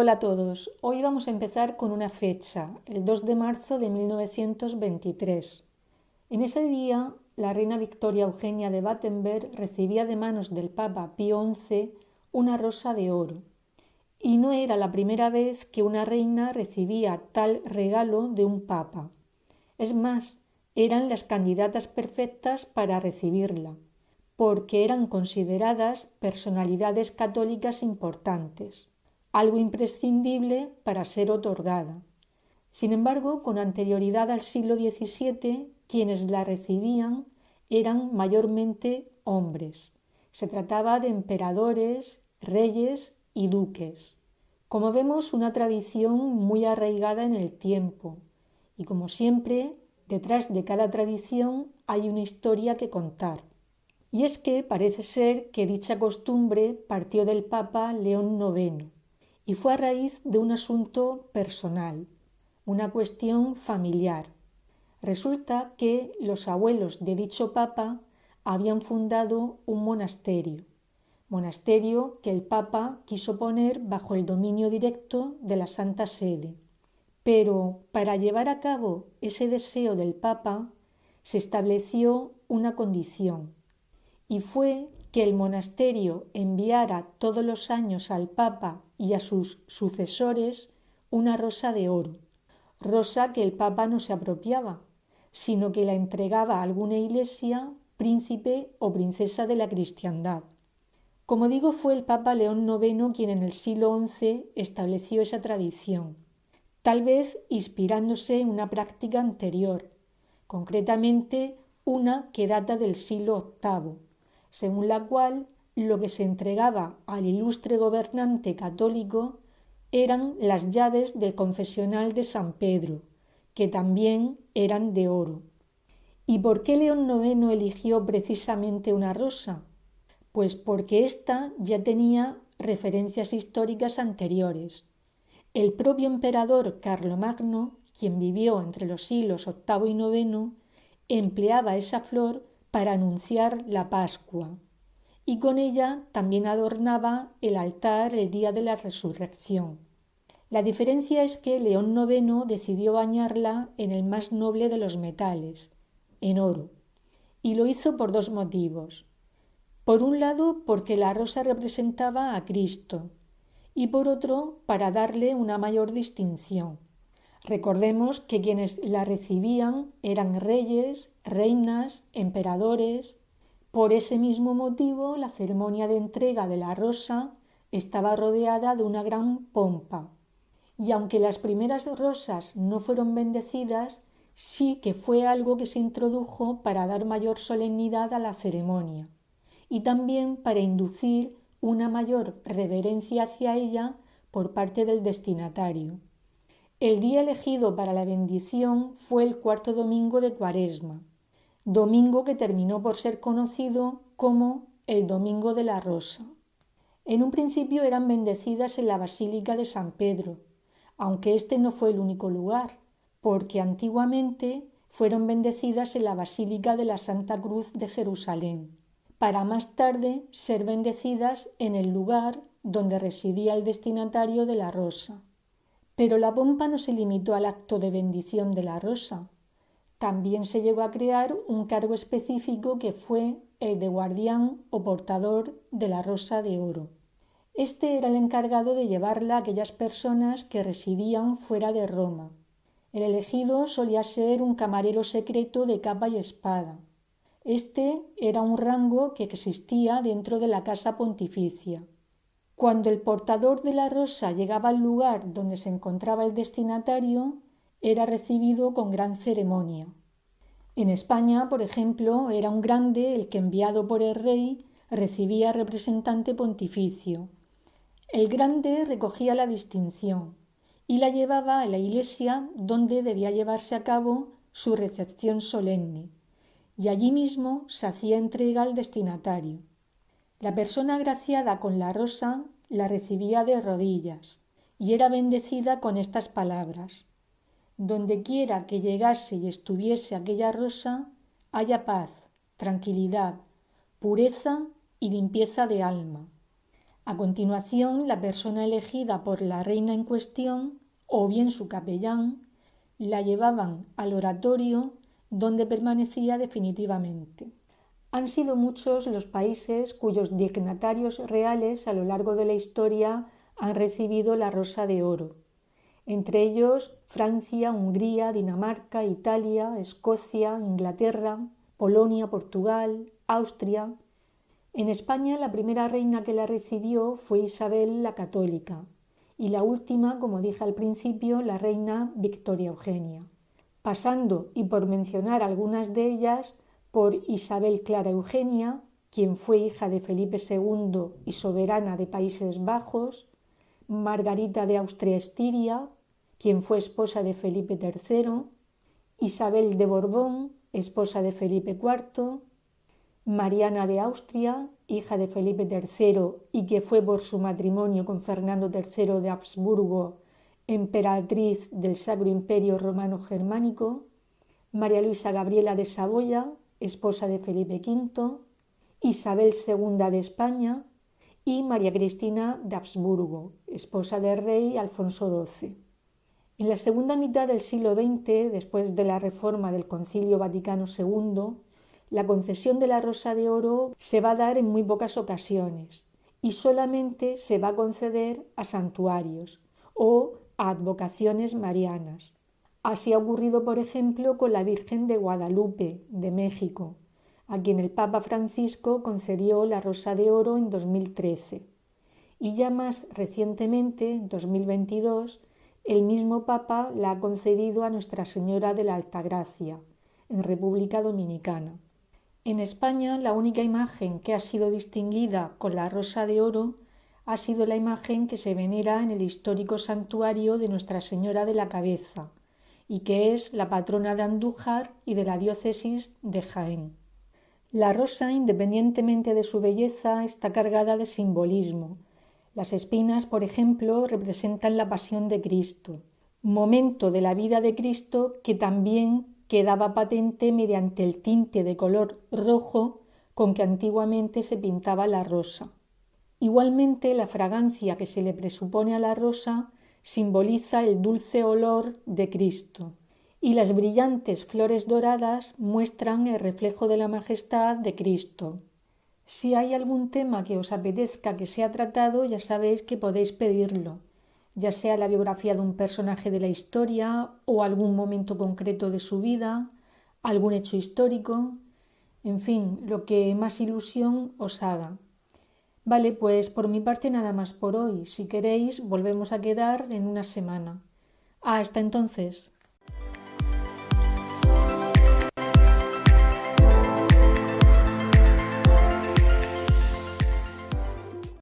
Hola a todos, hoy vamos a empezar con una fecha, el 2 de marzo de 1923. En ese día, la reina Victoria Eugenia de Battenberg recibía de manos del Papa Pío XI una rosa de oro. Y no era la primera vez que una reina recibía tal regalo de un papa. Es más, eran las candidatas perfectas para recibirla, porque eran consideradas personalidades católicas importantes, algo imprescindible para ser otorgada. Sin embargo, con anterioridad al siglo XVII, quienes la recibían eran mayormente hombres. Se trataba de emperadores, reyes y duques. Como vemos, una tradición muy arraigada en el tiempo. Y como siempre, detrás de cada tradición hay una historia que contar. Y es que parece ser que dicha costumbre partió del Papa León IX y fue a raíz de un asunto personal, una cuestión familiar. Resulta que los abuelos de dicho papa habían fundado un monasterio que el Papa quiso poner bajo el dominio directo de la Santa Sede. Pero para llevar a cabo ese deseo del Papa se estableció una condición, y fue que el monasterio enviara todos los años al Papa y a sus sucesores una rosa de oro, rosa que el Papa no se apropiaba, sino que la entregaba a alguna iglesia, príncipe o princesa de la cristiandad. Como digo, fue el Papa León IX quien en el siglo XI estableció esa tradición, tal vez inspirándose en una práctica anterior, concretamente una que data del siglo VIII, según la cual lo que se entregaba al ilustre gobernante católico eran las llaves del confesional de San Pedro, que también eran de oro. ¿Y por qué León IX eligió precisamente una rosa? Pues porque ésta ya tenía referencias históricas anteriores. El propio emperador Carlomagno, quien vivió entre los siglos VIII y IX, empleaba esa flor para anunciar la Pascua, y con ella también adornaba el altar el día de la resurrección. La diferencia es que León IX decidió bañarla en el más noble de los metales, en oro, y lo hizo por dos motivos. Por un lado, porque la rosa representaba a Cristo, y por otro, para darle una mayor distinción. Recordemos que quienes la recibían eran reyes, reinas, emperadores. Por ese mismo motivo, la ceremonia de entrega de la rosa estaba rodeada de una gran pompa. Y aunque las primeras rosas no fueron bendecidas, sí que fue algo que se introdujo para dar mayor solemnidad a la ceremonia y también para inducir una mayor reverencia hacia ella por parte del destinatario. El día elegido para la bendición fue el cuarto domingo de Cuaresma, domingo que terminó por ser conocido como el Domingo de la Rosa. En un principio eran bendecidas en la Basílica de San Pedro, aunque este no fue el único lugar, porque antiguamente fueron bendecidas en la Basílica de la Santa Cruz de Jerusalén, para más tarde ser bendecidas en el lugar donde residía el destinatario de la rosa. Pero la pompa no se limitó al acto de bendición de la rosa. También se llegó a crear un cargo específico que fue el de guardián o portador de la rosa de oro. Este era el encargado de llevarla a aquellas personas que residían fuera de Roma. El elegido solía ser un camarero secreto de capa y espada. Este era un rango que existía dentro de la casa pontificia. Cuando el portador de la rosa llegaba al lugar donde se encontraba el destinatario, era recibido con gran ceremonia. En España, por ejemplo, era un grande el que, enviado por el rey, recibía representante pontificio. El grande recogía la distinción y la llevaba a la iglesia donde debía llevarse a cabo su recepción solemne, y allí mismo se hacía entrega al destinatario. La persona agraciada con la rosa la recibía de rodillas y era bendecida con estas palabras: donde quiera que llegase y estuviese aquella rosa, haya paz, tranquilidad, pureza y limpieza de alma. A continuación, la persona elegida por la reina en cuestión, o bien su capellán, la llevaban al oratorio donde permanecía definitivamente. Han sido muchos los países cuyos dignatarios reales a lo largo de la historia han recibido la Rosa de Oro. Entre ellos Francia, Hungría, Dinamarca, Italia, Escocia, Inglaterra, Polonia, Portugal, Austria. En España la primera reina que la recibió fue Isabel la Católica y la última, como dije al principio, la reina Victoria Eugenia. Pasando, y por mencionar algunas de ellas, por Isabel Clara Eugenia, quien fue hija de Felipe II y soberana de Países Bajos, Margarita de Austria-Estiria, quien fue esposa de Felipe III, Isabel de Borbón, esposa de Felipe IV, Mariana de Austria, hija de Felipe III y que fue por su matrimonio con Fernando III de Habsburgo, emperatriz del Sacro Imperio Romano Germánico, María Luisa Gabriela de Saboya, esposa de Felipe V, Isabel II de España y María Cristina de Habsburgo, esposa del rey Alfonso XII. En la segunda mitad del siglo XX, después de la reforma del Concilio Vaticano II, la concesión de la Rosa de Oro se va a dar en muy pocas ocasiones y solamente se va a conceder a santuarios o a advocaciones marianas. Así ha ocurrido, por ejemplo, con la Virgen de Guadalupe, de México, a quien el Papa Francisco concedió la Rosa de Oro en 2013. Y ya más recientemente, en 2022, el mismo Papa la ha concedido a Nuestra Señora de la Altagracia, en República Dominicana. En España, la única imagen que ha sido distinguida con la Rosa de Oro ha sido la imagen que se venera en el histórico santuario de Nuestra Señora de la Cabeza, y que es la patrona de Andújar y de la diócesis de Jaén. La rosa, independientemente de su belleza, está cargada de simbolismo. Las espinas, por ejemplo, representan la pasión de Cristo, momento de la vida de Cristo que también quedaba patente mediante el tinte de color rojo con que antiguamente se pintaba la rosa. Igualmente, la fragancia que se le presupone a la rosa simboliza el dulce olor de Cristo, y las brillantes flores doradas muestran el reflejo de la majestad de Cristo. Si hay algún tema que os apetezca que sea tratado, ya sabéis que podéis pedirlo, ya sea la biografía de un personaje de la historia o algún momento concreto de su vida, algún hecho histórico, en fin, lo que más ilusión os haga. Vale, pues por mi parte nada más por hoy. Si queréis, volvemos a quedar en una semana. Hasta entonces.